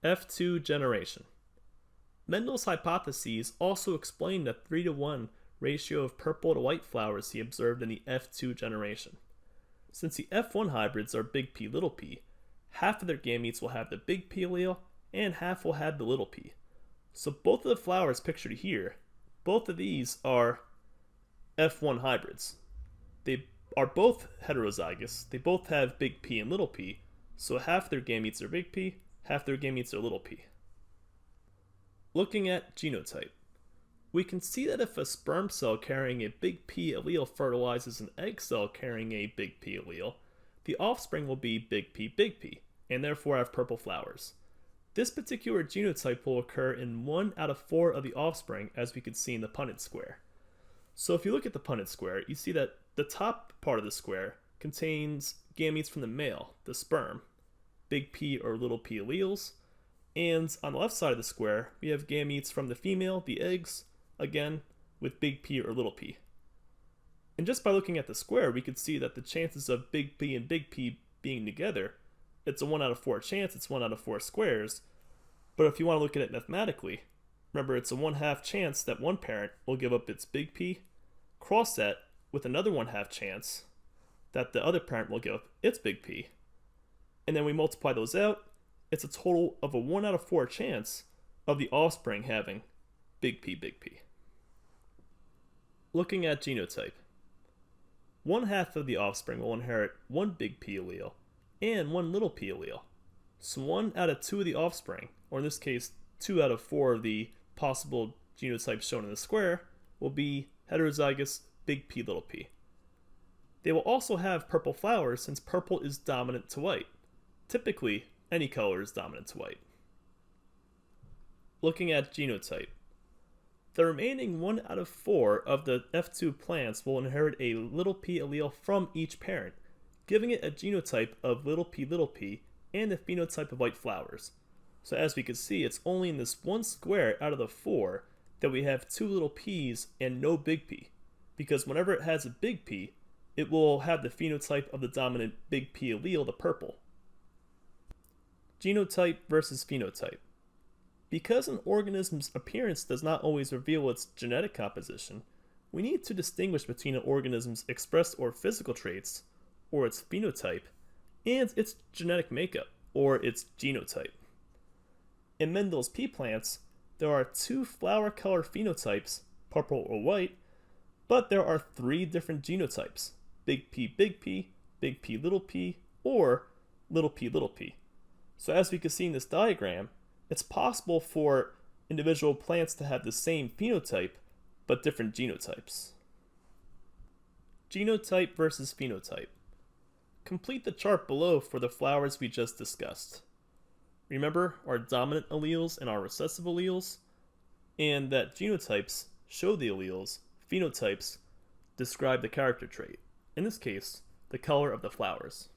F2 generation. Mendel's hypotheses also explain the 3-to-1 ratio of purple to white flowers he observed in the F2 generation. Since the F1 hybrids are big P little p, half of their gametes will have the big P allele and half will have the little p. So both of the flowers pictured here, both of these are F1 hybrids. They are both heterozygous, they both have big P and little p, so half their gametes are big P, half their gametes are little p. Looking at genotype, we can see that if a sperm cell carrying a big P allele fertilizes an egg cell carrying a big P allele, the offspring will be big P, and therefore have purple flowers. This particular genotype will occur in 1 out of 4 of the offspring, as we can see in the Punnett Square. So if you look at the Punnett Square, you see that the top part of the square contains gametes from the male, the sperm, big P or little p alleles, and on the left side of the square, we have gametes from the female, the eggs, again, with big P or little p. And just by looking at the square, we could see that the chances of big P and big P being together, it's a 1 out of 4 chance, it's 1 out of 4 squares. But if you want to look at it mathematically, remember it's a 1/2 chance that one parent will give up its big P, cross that with another 1/2 chance that the other parent will give up its big P. And then we multiply those out, it's a total of a 1 out of 4 chance of the offspring having big P. Looking at genotype, 1/2 of the offspring will inherit 1 big P allele and 1 little p allele. So 1 out of 2 of the offspring, or in this case 2 out of 4 of the possible genotypes shown in the square, will be heterozygous big P little p. They will also have purple flowers since purple is dominant to white. Typically, any color is dominant to white. Looking at genotype, the remaining 1 out of 4 of the F2 plants will inherit a little p allele from each parent, giving it a genotype of little p and a phenotype of white flowers. So as we can see, it's only in this one square out of the 4 that we have 2 little p's and no big P, because whenever it has a big P, it will have the phenotype of the dominant big P allele, the purple. Genotype versus phenotype. Because an organism's appearance does not always reveal its genetic composition, we need to distinguish between an organism's expressed or physical traits, or its phenotype, and its genetic makeup, or its genotype. In Mendel's pea plants, there are 2 flower color phenotypes, purple or white, but there are 3 different genotypes, big P, big P little p, or little p. So as we can see in this diagram, it's possible for individual plants to have the same phenotype, but different genotypes. Genotype versus phenotype. Complete the chart below for the flowers we just discussed. Remember our dominant alleles and our recessive alleles, and that genotypes show the alleles, phenotypes describe the character trait, in this case, the color of the flowers.